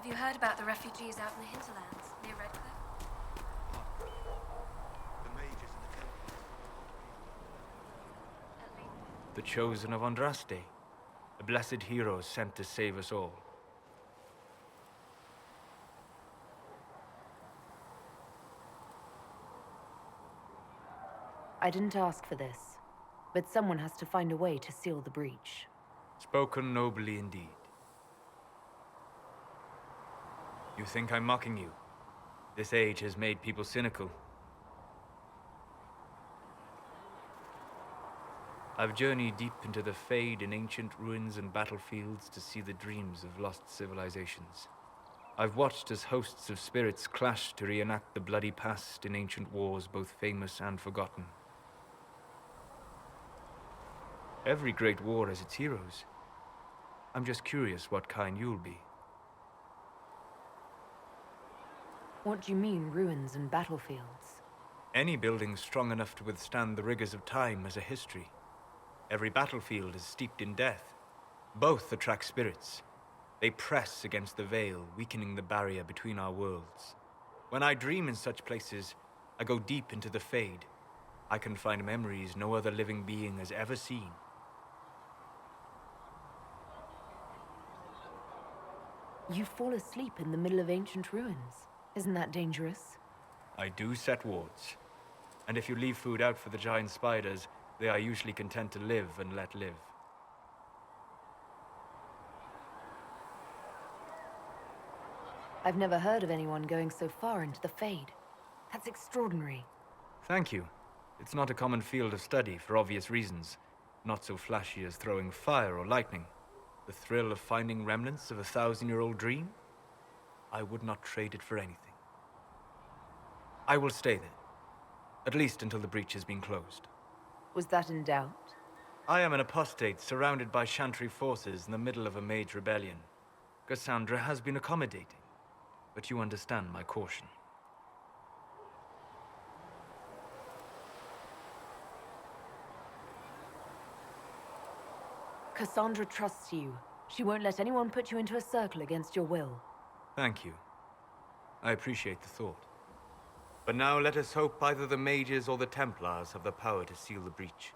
Have you heard about the refugees out in the hinterlands, near Redcliffe? The mages and the Templars. The chosen of Andraste, a blessed hero sent to save us all. I didn't ask for this, but someone has to find a way to seal the breach. Spoken nobly indeed. You think I'm mocking you? This age has made people cynical. I've journeyed deep into the Fade in ancient ruins and battlefields to see the dreams of lost civilizations. I've watched as hosts of spirits clash to reenact the bloody past in ancient wars both famous and forgotten. Every great war has its heroes. I'm just curious what kind you'll be. What do you mean, ruins and battlefields? Any building strong enough to withstand the rigors of time has a history. Every battlefield is steeped in death. Both attract spirits. They press against the veil, weakening the barrier between our worlds. When I dream in such places, I go deep into the Fade. I can find memories no other living being has ever seen. You fall asleep in the middle of ancient ruins. Isn't that dangerous? I do set wards. And if you leave food out for the giant spiders, they are usually content to live and let live. I've never heard of anyone going so far into the Fade. That's extraordinary. Thank you. It's not a common field of study for obvious reasons. Not so flashy as throwing fire or lightning. The thrill of finding remnants of a 1,000-year-old dream? I would not trade it for anything. I will stay there. At least until the breach has been closed. Was that in doubt? I am an apostate surrounded by Chantry forces in the middle of a mage rebellion. Cassandra has been accommodating, but you understand my caution. Cassandra trusts you. She won't let anyone put you into a circle against your will. Thank you. I appreciate the thought. But now let us hope either the mages or the Templars have the power to seal the breach.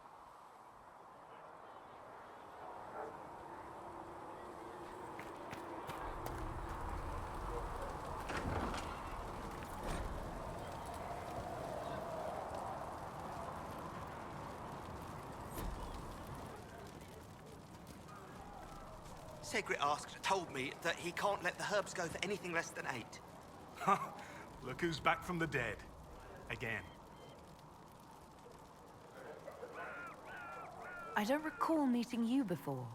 Segrit told me that he can't let the herbs go for anything less than 8. Look who's back from the dead. Again. I don't recall meeting you before.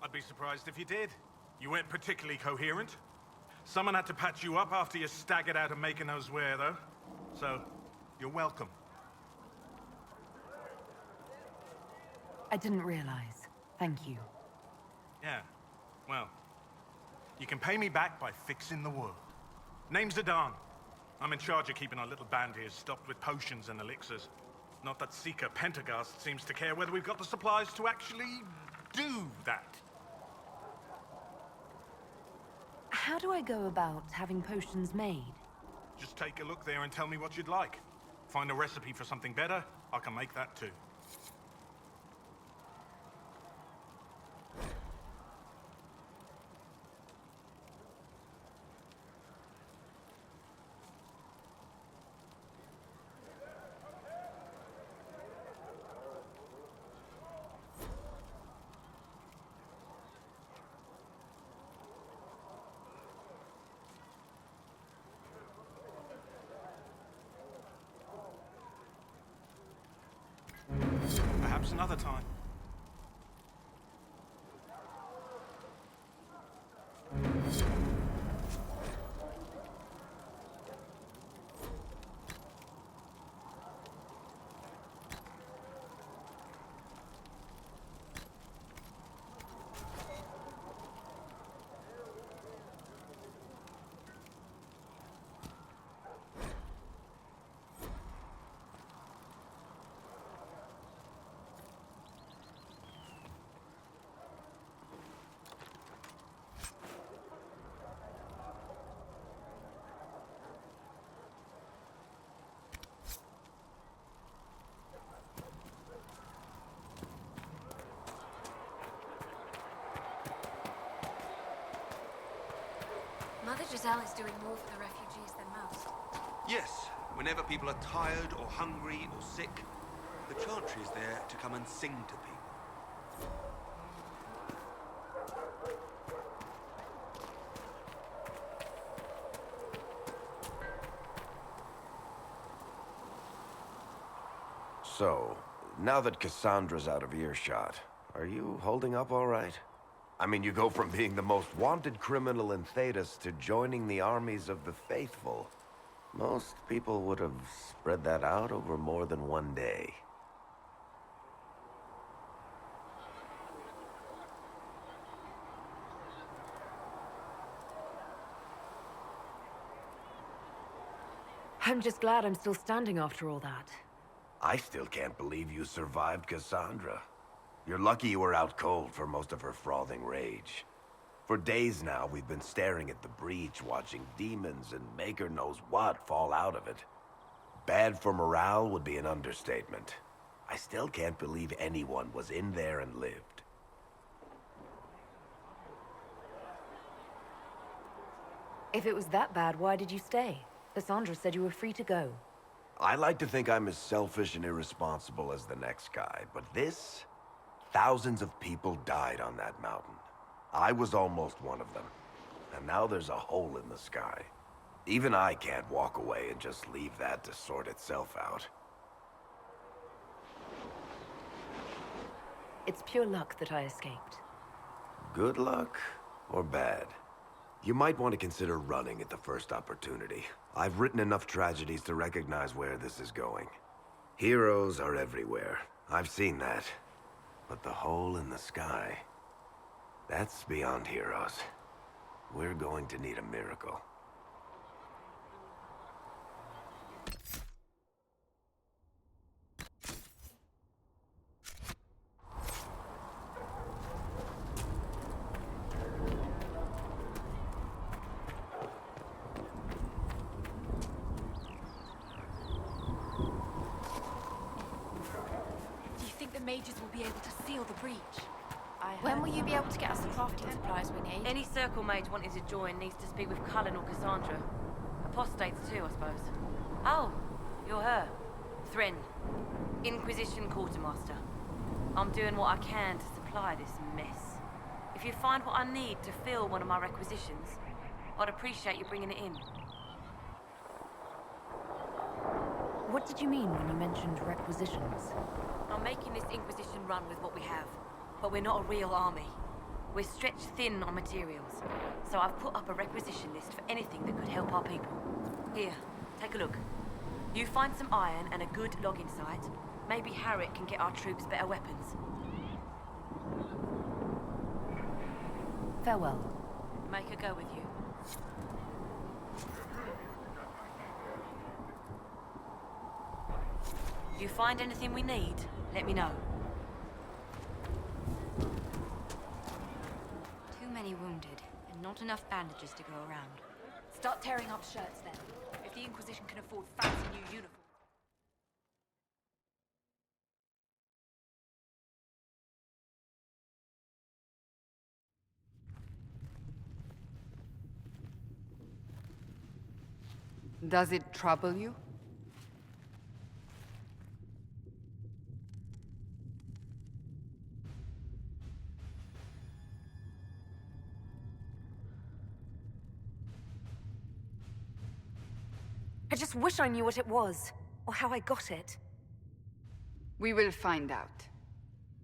I'd be surprised if you did. You weren't particularly coherent. Someone had to patch you up after you staggered out of making knows where, though. So, you're welcome. I didn't realize. Thank you. Yeah. Well, you can pay me back by fixing the world. Name's Adan. I'm in charge of keeping our little band here stocked with potions and elixirs. Not that Seeker Pentagast seems to care whether we've got the supplies to actually do that. How do I go about having potions made? Just take a look there and tell me what you'd like. Find a recipe for something better, I can make that too. Perhaps another time. Giselle is doing more for the refugees than most. Yes, whenever people are tired or hungry or sick, the Chantry is there to come and sing to people. So, now that Cassandra's out of earshot, are you holding up all right? I mean, you go from being the most wanted criminal in Thedas to joining the armies of the faithful. Most people would have spread that out over more than one day. I'm just glad I'm still standing after all that. I still can't believe you survived Cassandra. You're lucky you were out cold for most of her frothing rage. For days now, we've been staring at the breach, watching demons and maker knows what fall out of it. Bad for morale would be an understatement. I still can't believe anyone was in there and lived. If it was that bad, why did you stay? Cassandra said you were free to go. I like to think I'm as selfish and irresponsible as the next guy, but this... Thousands of people died on that mountain. I was almost one of them. And now there's a hole in the sky. Even I can't walk away and just leave that to sort itself out. It's pure luck that I escaped. Good luck or bad? You might want to consider running at the first opportunity. I've written enough tragedies to recognize where this is going. Heroes are everywhere. I've seen that. But the hole in the sky... that's beyond heroes. We're going to need a miracle. Mages will be able to seal the breach. When will you be able to get us the crafting supplies we need? Any circle mage wanting to join needs to speak with Cullen or Cassandra. Apostates too, I suppose. Oh, you're her. Thren, Inquisition Quartermaster. I'm doing what I can to supply this mess. If you find what I need to fill one of my requisitions, I'd appreciate you bringing it in. What did you mean when you mentioned requisitions? I'm making this Inquisition run with what we have, but we're not a real army. We're stretched thin on materials, so I've put up a requisition list for anything that could help our people. Here, take a look. You find some iron and a good logging site, maybe Harriet can get our troops better weapons. Farewell. Make her go with you. You find anything we need, let me know. Too many wounded, and not enough bandages to go around. Start tearing up shirts then. If the Inquisition can afford fancy new uniforms. Does it trouble you? I just wish I knew what it was, or how I got it. We will find out.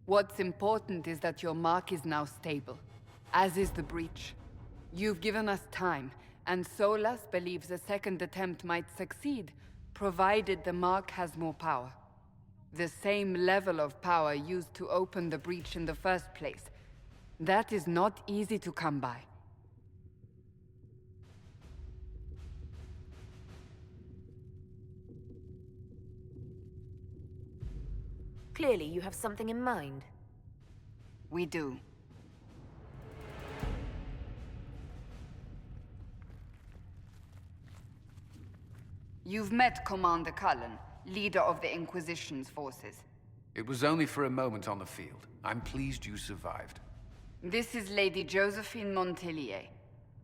What's important is that your mark is now stable, as is the breach. You've given us time, and Solas believes a second attempt might succeed, provided the mark has more power. The same level of power used to open the breach in the first place. That is not easy to come by. Clearly, you have something in mind. We do. You've met Commander Cullen, leader of the Inquisition's forces. It was only for a moment on the field. I'm pleased you survived. This is Lady Josephine Montelier.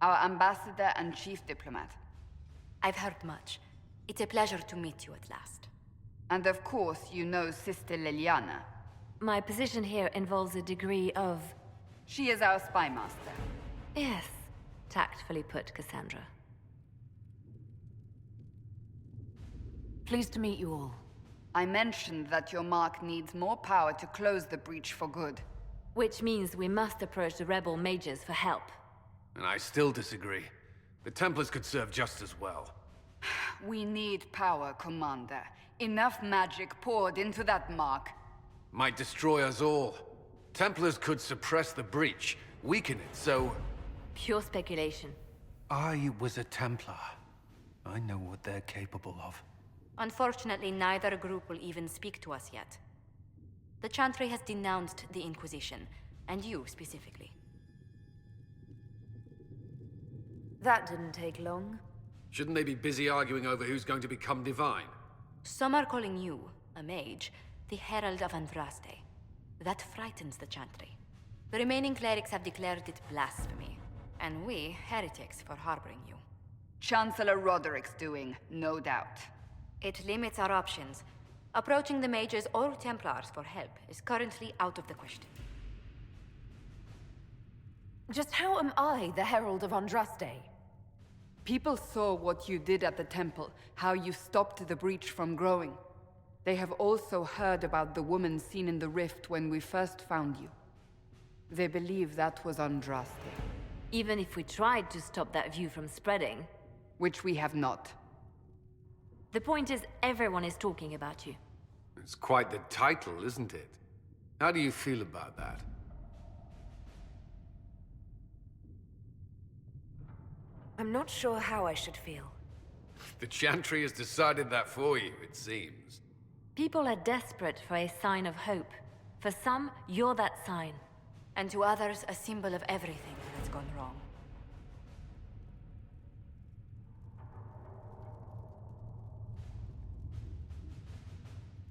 our ambassador and chief diplomat. I've heard much. It's a pleasure to meet you at last. And of course, you know Sister Liliana. My position here involves a degree of... She is our spy master. Yes, tactfully put, Cassandra. Pleased to meet you all. I mentioned that your mark needs more power to close the breach for good. Which means we must approach the rebel mages for help. And I still disagree. The Templars could serve just as well. We need power, Commander. Enough magic poured into that mark. Might destroy us all. Templars could suppress the breach, weaken it, so... Pure speculation. I was a Templar. I know what they're capable of. Unfortunately, neither group will even speak to us yet. The Chantry has denounced the Inquisition, and you specifically. That didn't take long. Shouldn't they be busy arguing over who's going to become divine? Some are calling you, a mage, the Herald of Andraste. That frightens the Chantry. The remaining clerics have declared it blasphemy, and we, heretics, for harboring you. Chancellor Roderick's doing, no doubt. It limits our options. Approaching the mages or Templars for help is currently out of the question. Just how am I the Herald of Andraste? People saw what you did at the temple, how you stopped the breach from growing. They have also heard about the woman seen in the rift when we first found you. They believe that was Andraste. Even if we tried to stop that view from spreading... Which we have not. The point is, everyone is talking about you. It's quite the title, isn't it? How do you feel about that? I'm not sure how I should feel. The Chantry has decided that for you, it seems. People are desperate for a sign of hope. For some, you're that sign. And to others, a symbol of everything that's gone wrong.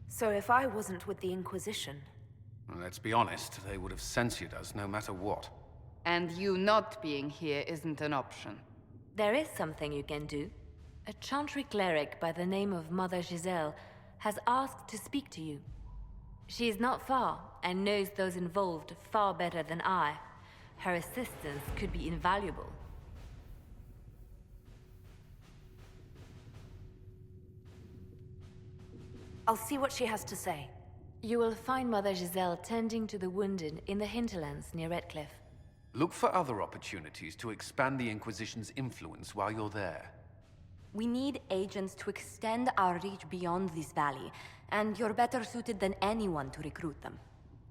So if I wasn't with the Inquisition... Well, let's be honest, they would have censored us no matter what. And you not being here isn't an option. There is something you can do. A Chantry cleric by the name of Mother Giselle has asked to speak to you. She is not far, and knows those involved far better than I. Her assistance could be invaluable. I'll see what she has to say. You will find Mother Giselle tending to the wounded in the hinterlands near Redcliffe. Look for other opportunities to expand the Inquisition's influence while you're there. We need agents to extend our reach beyond this valley, and you're better suited than anyone to recruit them.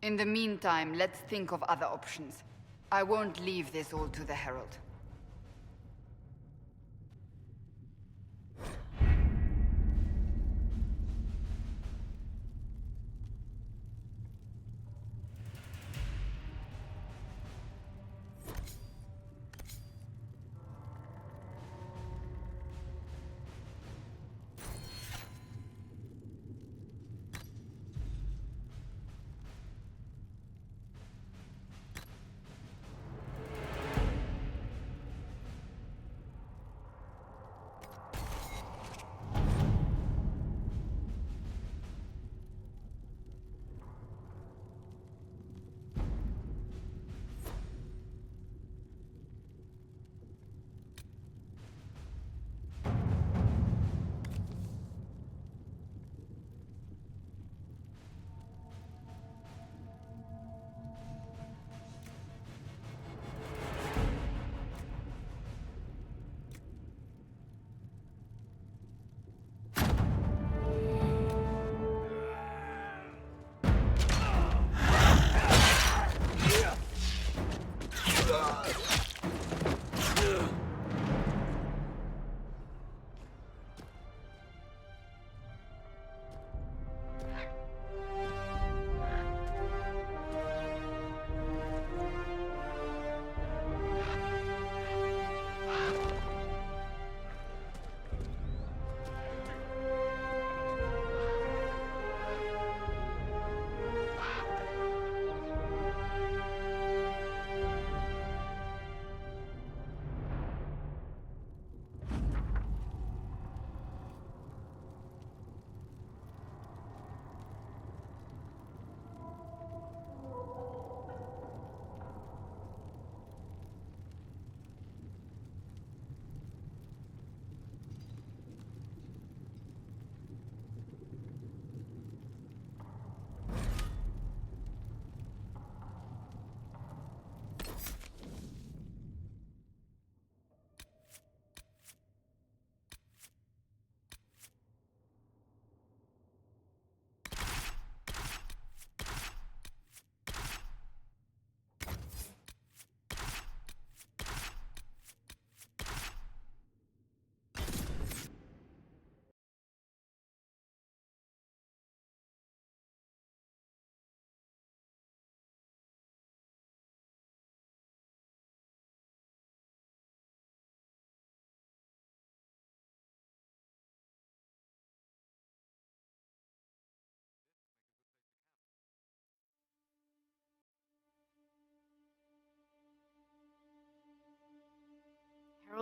In the meantime, let's think of other options. I won't leave this all to the Herald.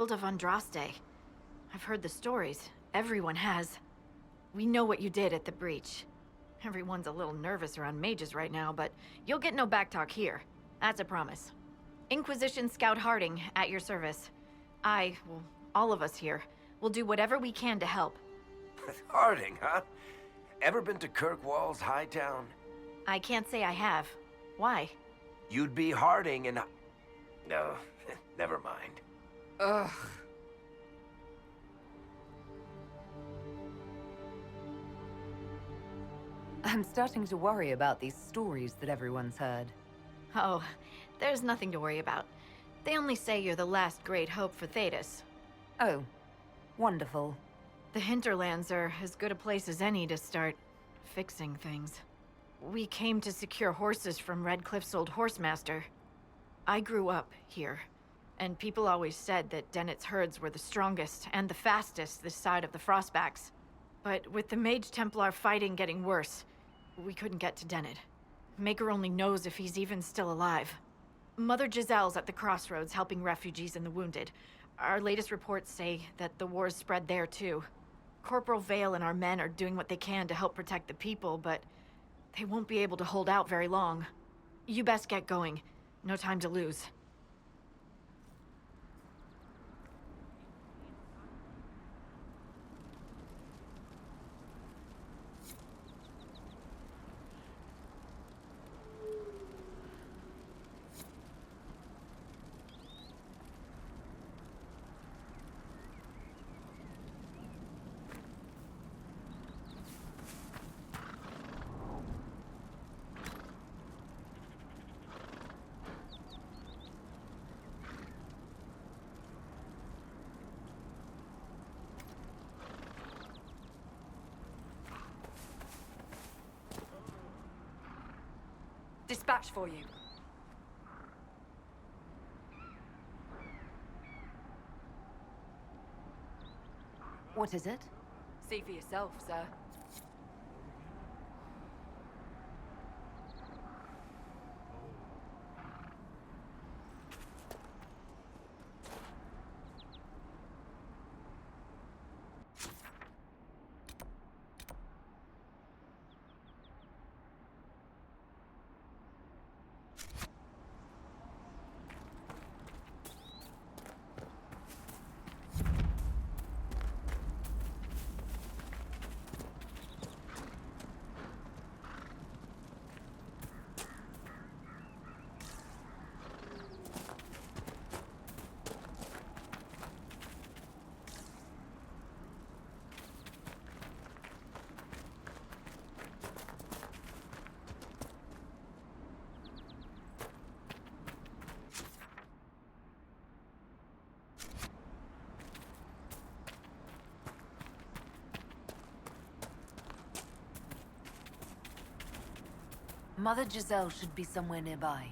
Herald of Andraste. I've heard the stories. Everyone has. We know what you did at the breach. Everyone's a little nervous around mages right now, but you'll get no backtalk here. That's a promise. Inquisition Scout Harding, at your service. Well, all of us here, will do whatever we can to help. Harding, huh? Ever been to Kirkwall's Hightown? I can't say I have. Why? You'd be Harding and... No, never mind. Ugh. I'm starting to worry about these stories that everyone's heard. Oh, there's nothing to worry about. They only say you're the last great hope for Thedas. Oh, wonderful. The hinterlands are as good a place as any to start fixing things. We came to secure horses from Redcliffe's old horsemaster. I grew up here, and people always said that Dennett's herds were the strongest and the fastest this side of the Frostbacks. But with the Mage Templar fighting getting worse, we couldn't get to Dennett. Maker only knows if he's even still alive. Mother Giselle's at the crossroads helping refugees and the wounded. Our latest reports say that the war's spread there too. Corporal Vale and our men are doing what they can to help protect the people, but they won't be able to hold out very long. You best get going. No time to lose. Dispatch for you. What is it? See for yourself, sir. Mother Giselle should be somewhere nearby.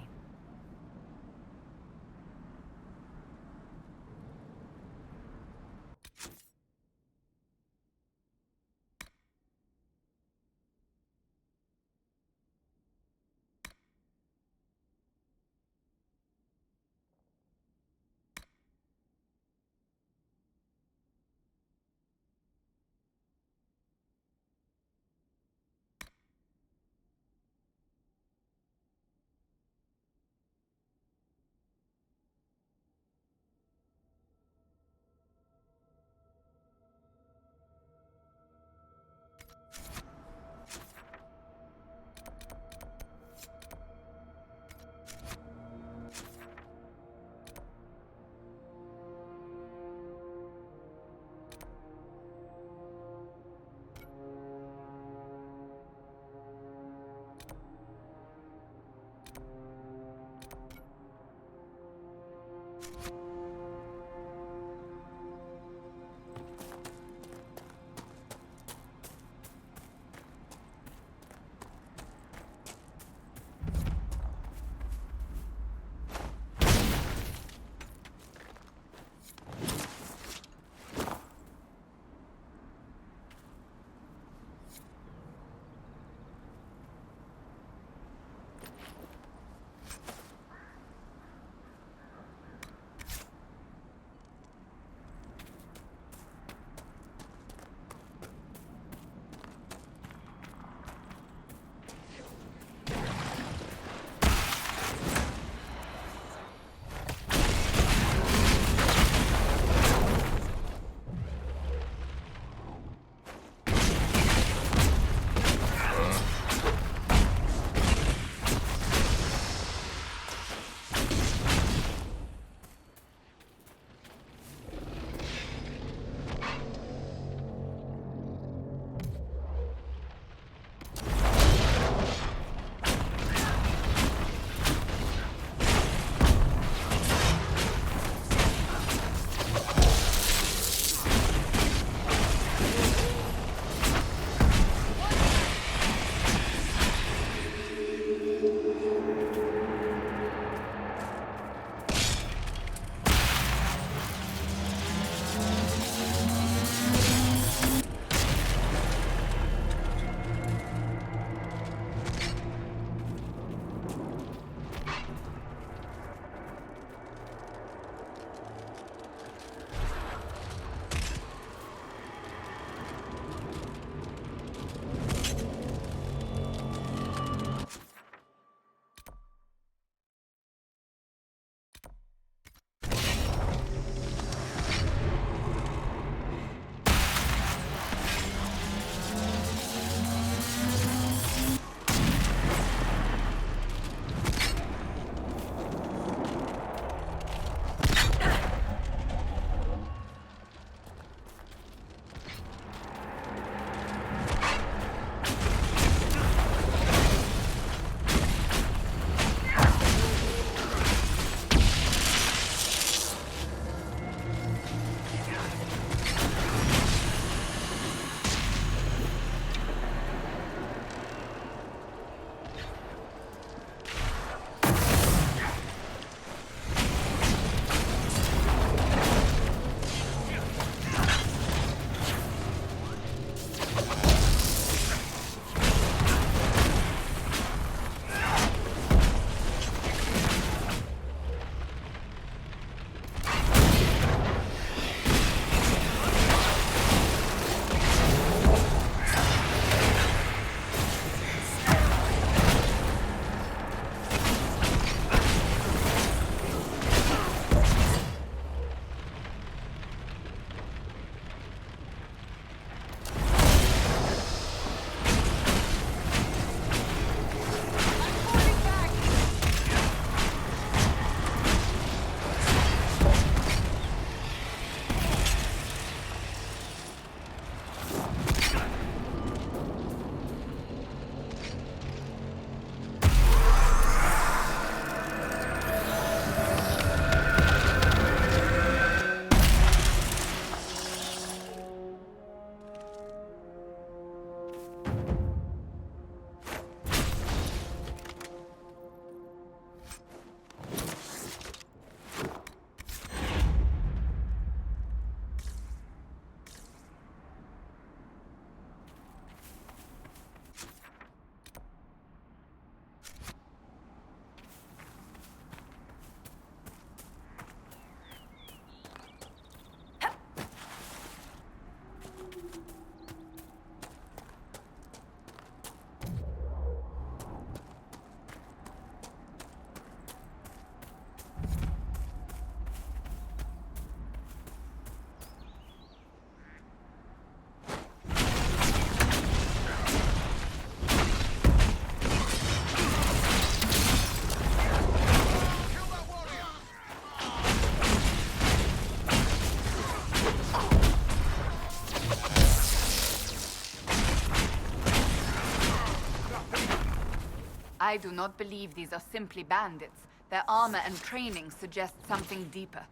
I do not believe these are simply bandits. Their armor and training suggest something deeper.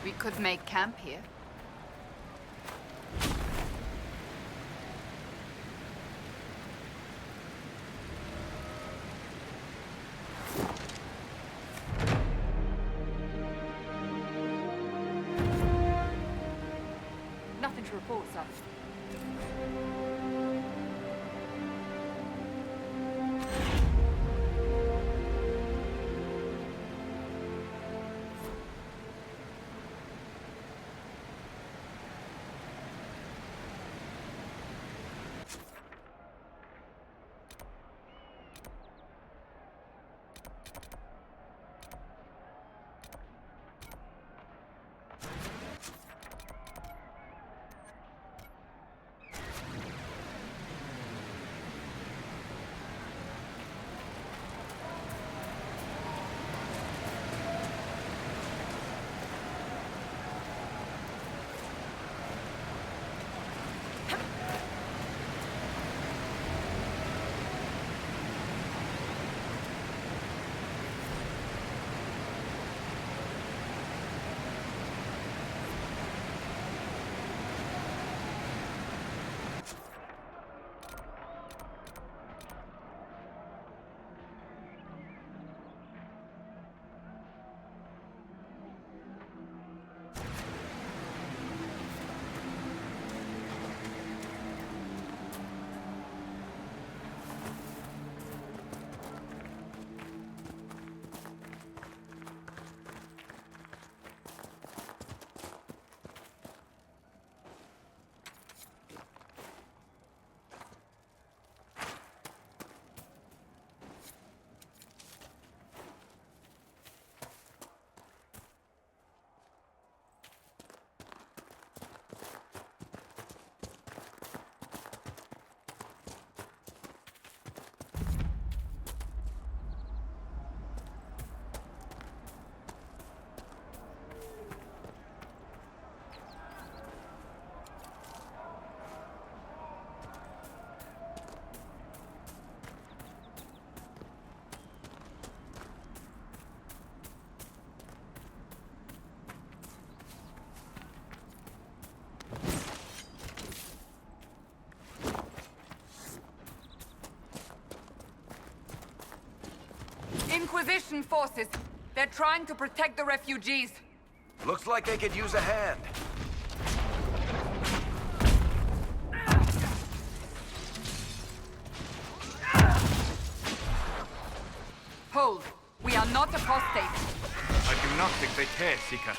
We could make camp here. Nothing to report, sir. Inquisition forces. They're trying to protect the refugees. Looks like they could use a hand. Hold. We are not apostates. I do not dictate here, Seeker.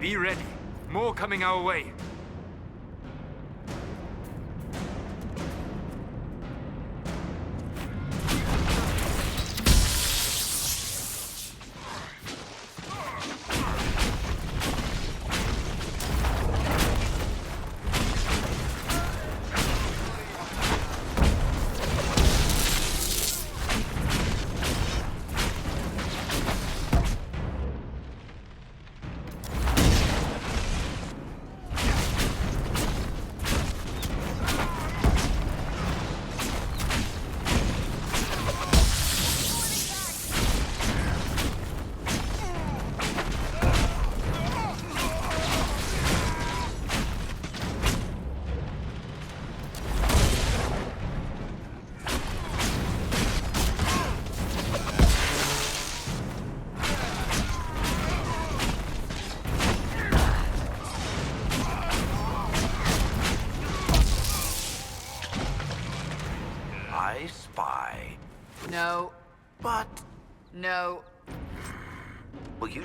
Be ready. More coming our way. I spy. No. But... No. Well, you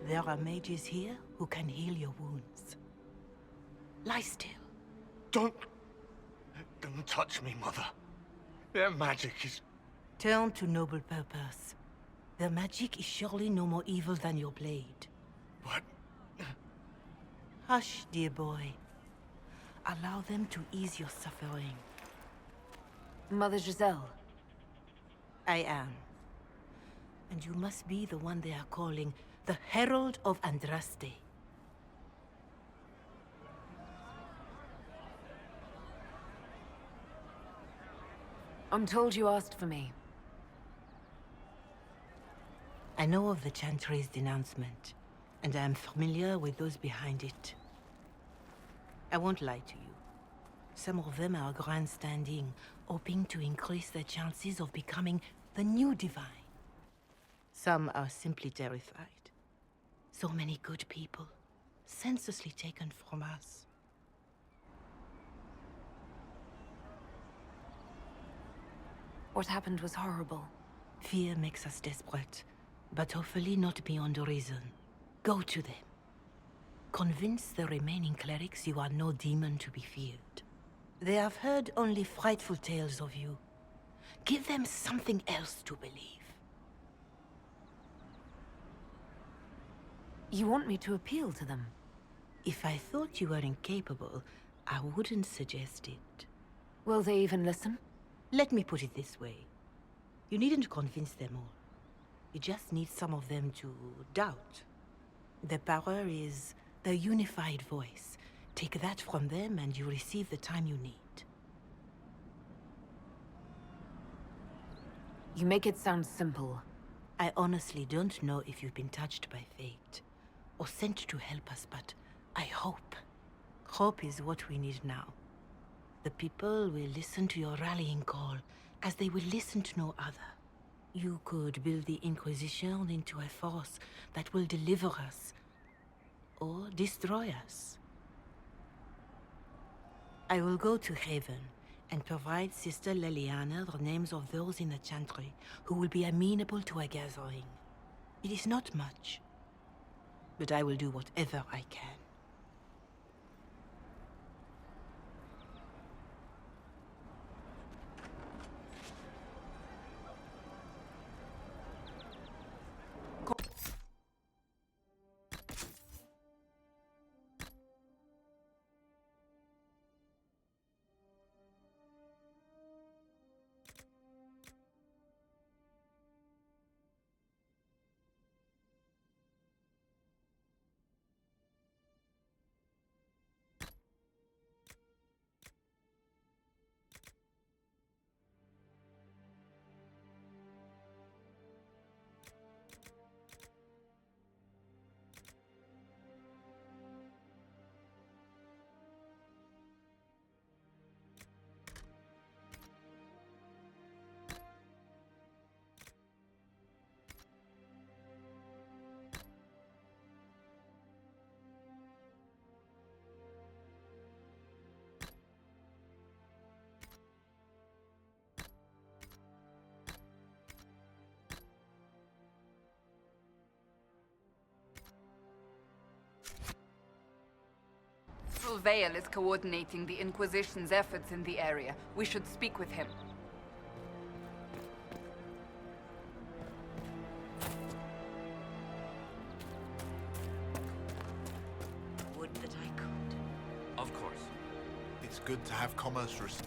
There are mages here who can heal your wounds. Lie still. Don't touch me, Mother. Their magic is... Turn to noble purpose. Their magic is surely no more evil than your blade. What? Hush, dear boy. Allow them to ease your suffering. Mother Giselle. I am. And you must be the one they are calling the Herald of Andraste. I'm told you asked for me. I know of the Chantry's denouncement, and I am familiar with those behind it. I won't lie to you. Some of them are grandstanding, hoping to increase their chances of becoming the new divine. Some are simply terrified. So many good people, senselessly taken from us. What happened was horrible. Fear makes us desperate, but hopefully not beyond reason. Go to them. Convince the remaining clerics you are no demon to be feared. They have heard only frightful tales of you. Give them something else to believe. You want me to appeal to them? If I thought you were incapable, I wouldn't suggest it. Will they even listen? Let me put it this way. You needn't convince them all. You just need some of them to doubt. The power is the unified voice. Take that from them and you receive the time you need. You make it sound simple. I honestly don't know if you've been touched by fate, or sent to help us, but I hope. Hope is what we need now. The people will listen to your rallying call, as they will listen to no other. You could build the Inquisition into a force that will deliver us, or destroy us. I will go to Haven and provide Sister Leliana the names of those in the Chantry who will be amenable to a gathering. It is not much, but I will do whatever I can. Constable Vale is coordinating the Inquisition's efforts in the area. We should speak with him. Would that I could. Of course. It's good to have commerce receipt.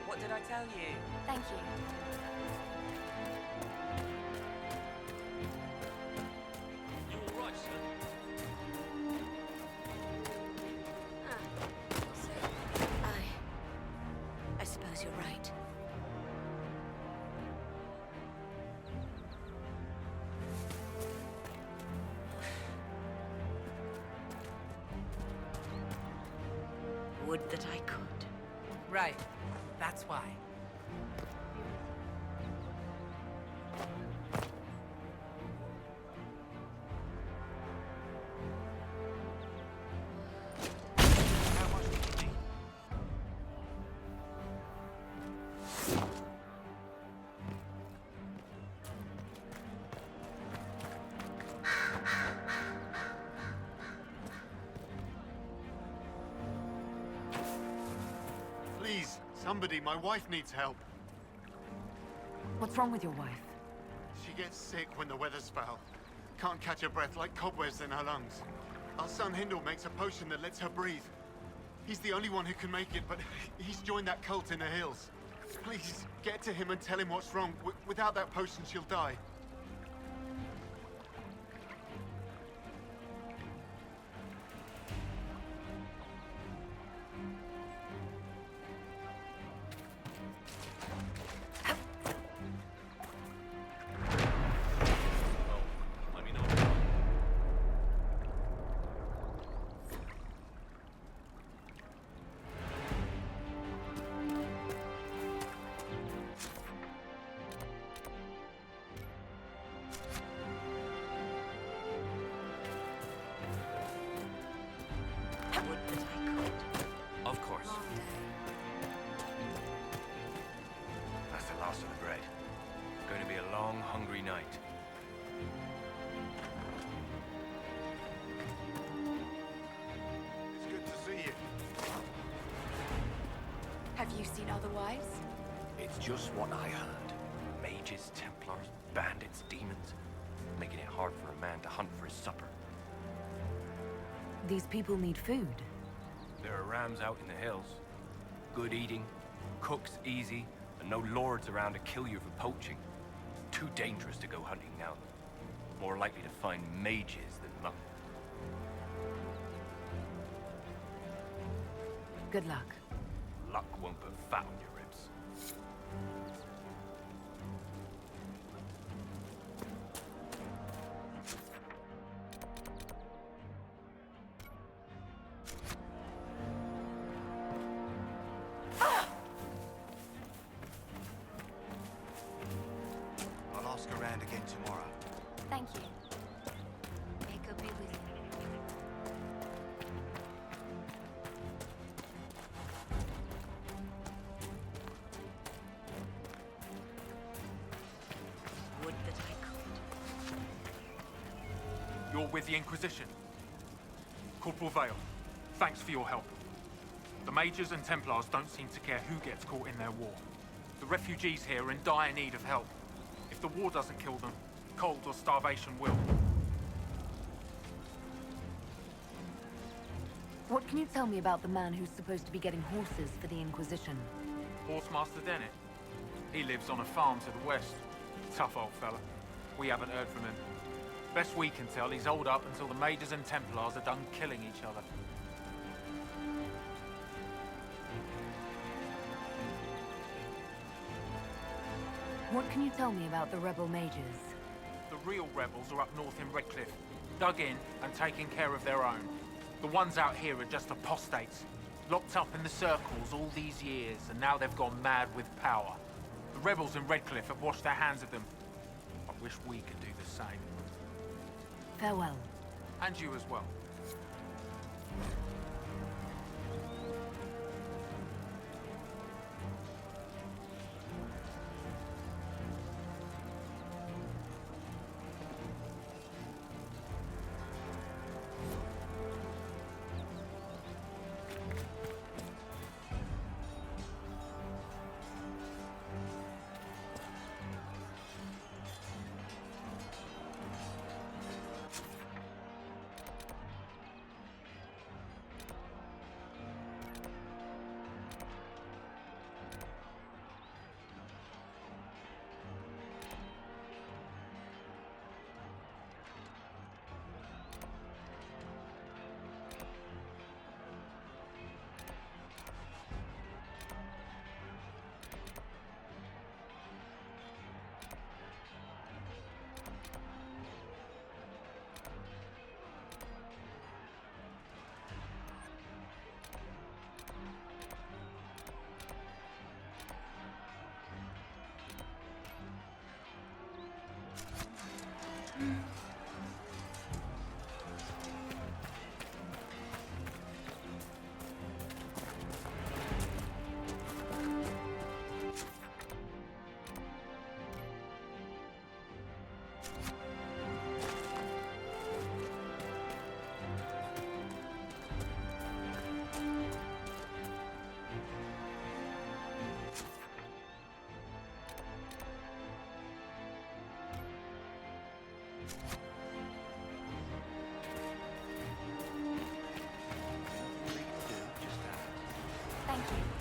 What did I tell you? Thank you. You all right, sir? I suppose you're right. Would that I could. Right. That's why. How much did you need? Please, somebody, my wife needs help. What's wrong with your wife? She gets sick when the weather's foul. Can't catch her breath like cobwebs in her lungs. Our son Hindle makes a potion that lets her breathe. He's the only one who can make it, but he's joined that cult in the hills. Please, get to him and tell him what's wrong. Without that potion, she'll die. Let me know. Would that I could. Of course. Long day. That's the last of the bread. Going to be a long, hungry night. It's good to see you. Have you seen other wives? It's just what I heard. Mages, Templars, bandits, demons. Making it hard for a man to hunt for his supper. These people need food. There are rams out in the hills. Good eating, cooks easy, and no lords around to kill you for poaching. Too dangerous to go hunting now. More likely to find mages than luck. Good luck. Luck won't put fat on your ribs. You're with the Inquisition. Corporal Vale, thanks for your help. The Mages and Templars don't seem to care who gets caught in their war. The refugees here are in dire need of help. If the war doesn't kill them, cold or starvation will. What can you tell me about the man who's supposed to be getting horses for the Inquisition? Horsemaster Dennett. He lives on a farm to the west. Tough old fella. We haven't heard from him. Best we can tell, he's holed up until the Mages and Templars are done killing each other. What can you tell me about the rebel mages? The real rebels are up north in Redcliffe, dug in and taking care of their own. The ones out here are just apostates, locked up in the circles all these years, and now they've gone mad with power. The rebels in Redcliffe have washed their hands of them. I wish we could do the same. Farewell. And you as well. Thank you.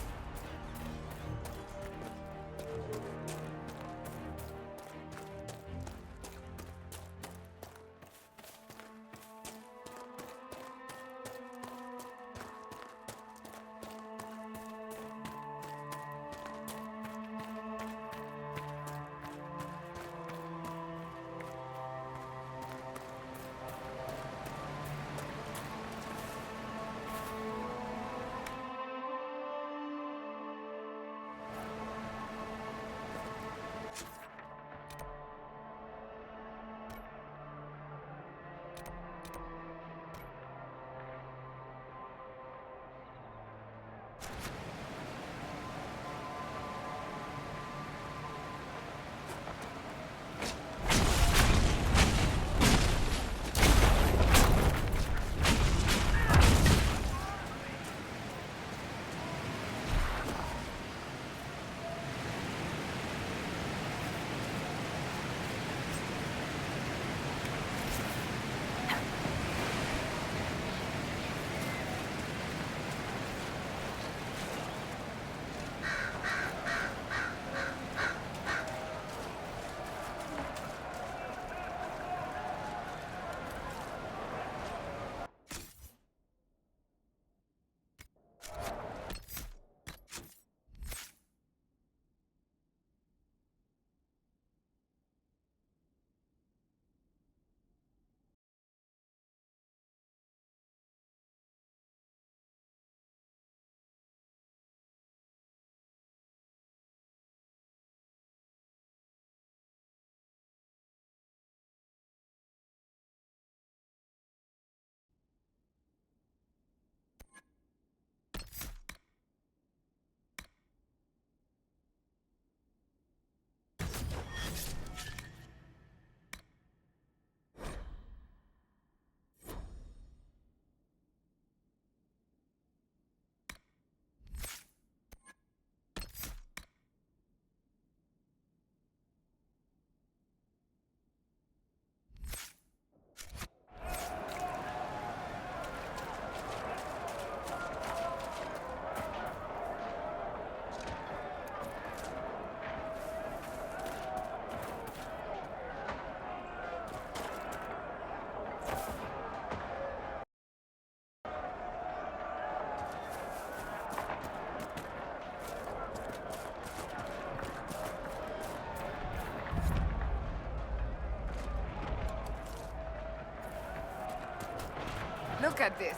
Look at this.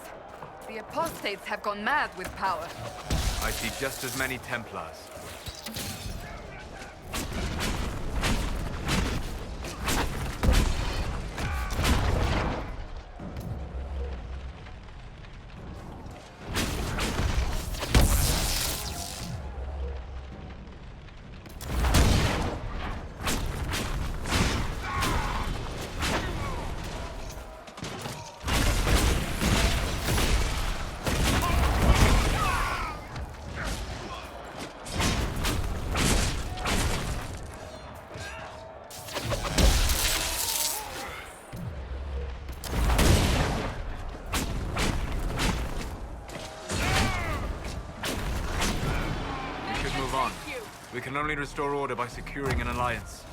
The apostates have gone mad with power. I see just as many Templars. We can only restore order by securing an alliance.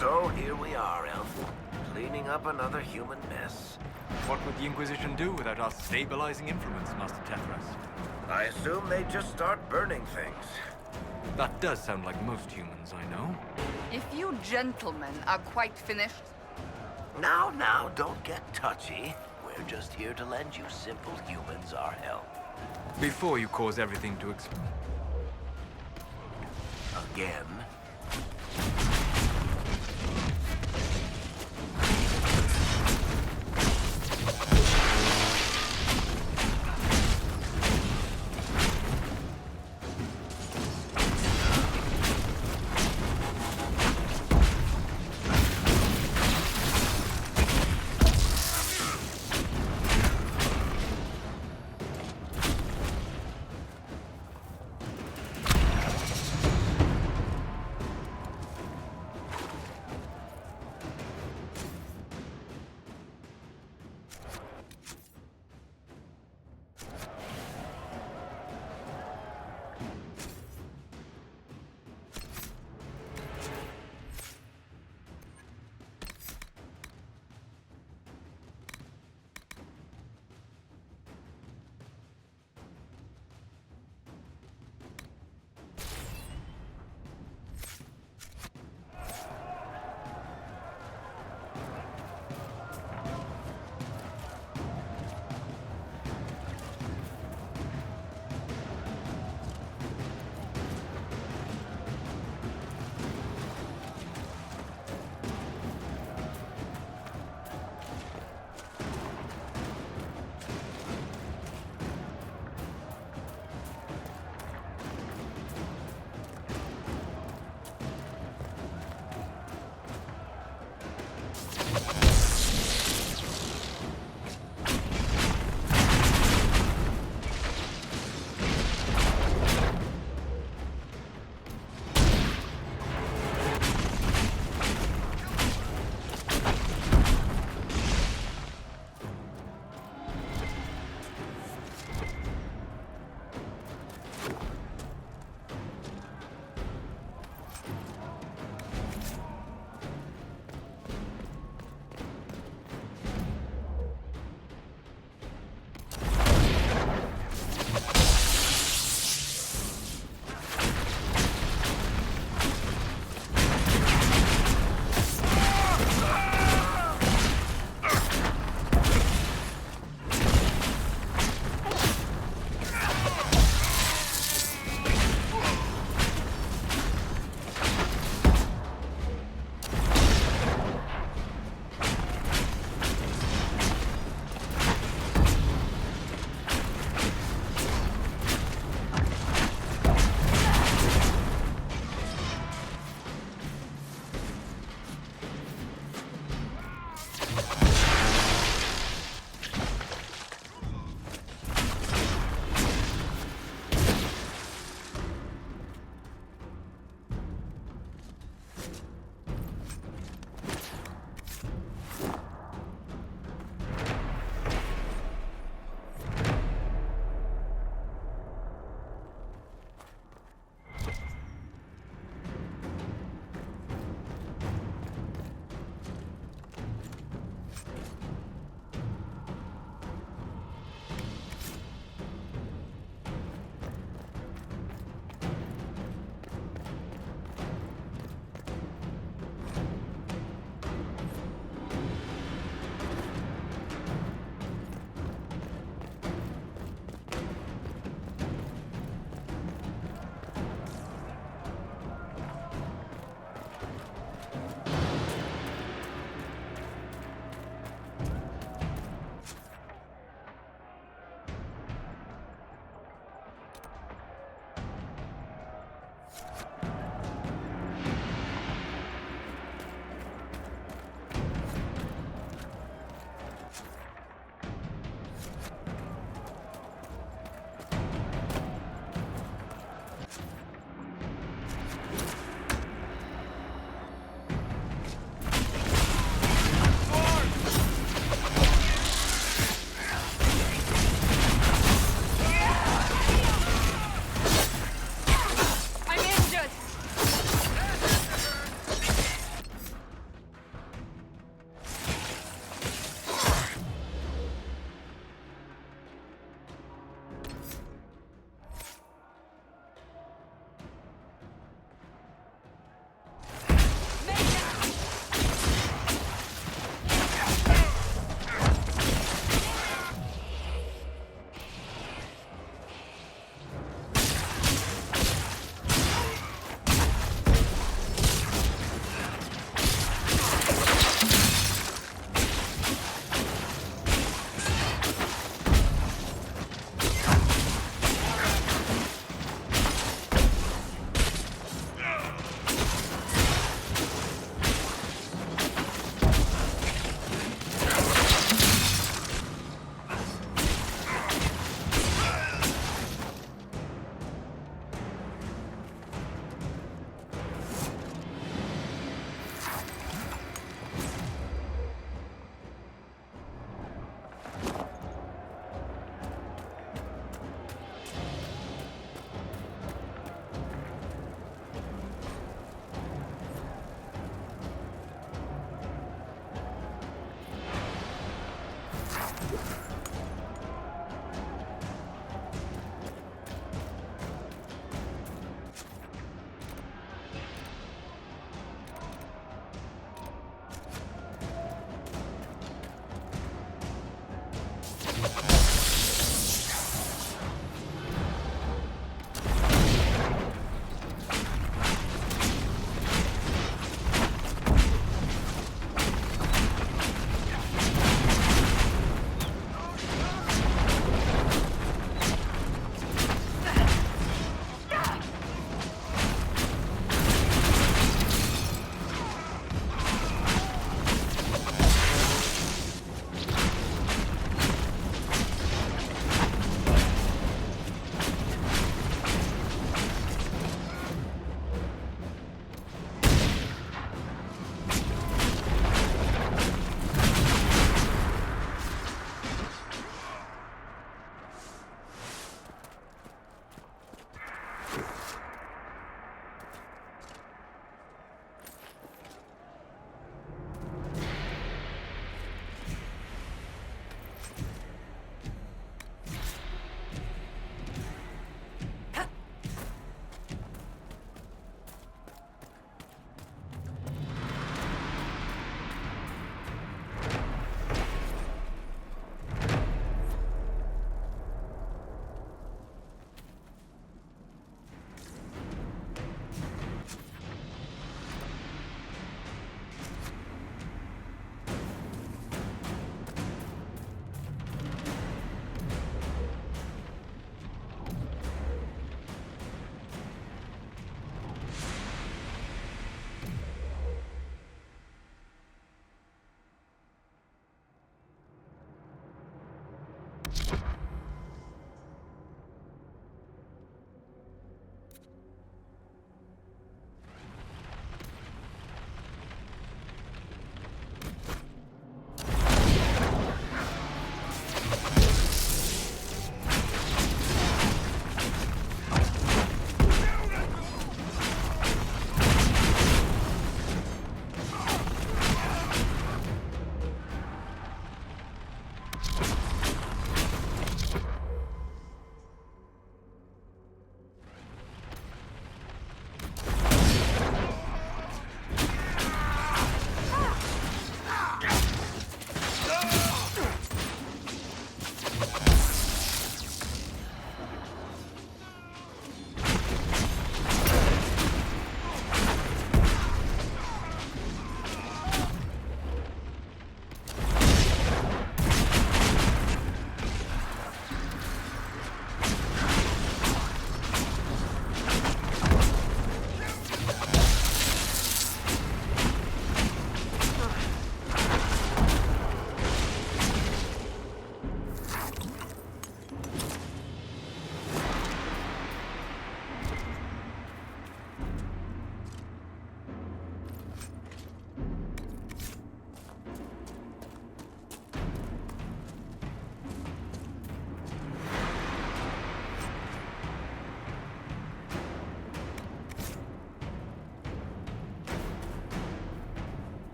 So here we are, Elf. Cleaning up another human mess. What would the Inquisition do without us stabilizing influence, Master Tethras? I assume they just start burning things. That does sound like most humans I know. If you gentlemen are quite finished... Now, don't get touchy. We're just here to lend you simple humans our help. Before you cause everything to explode. Again?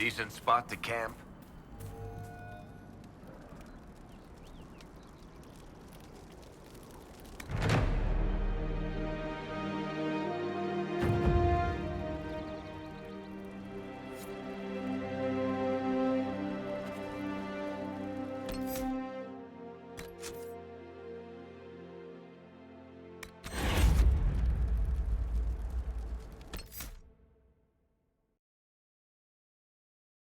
Decent spot to camp?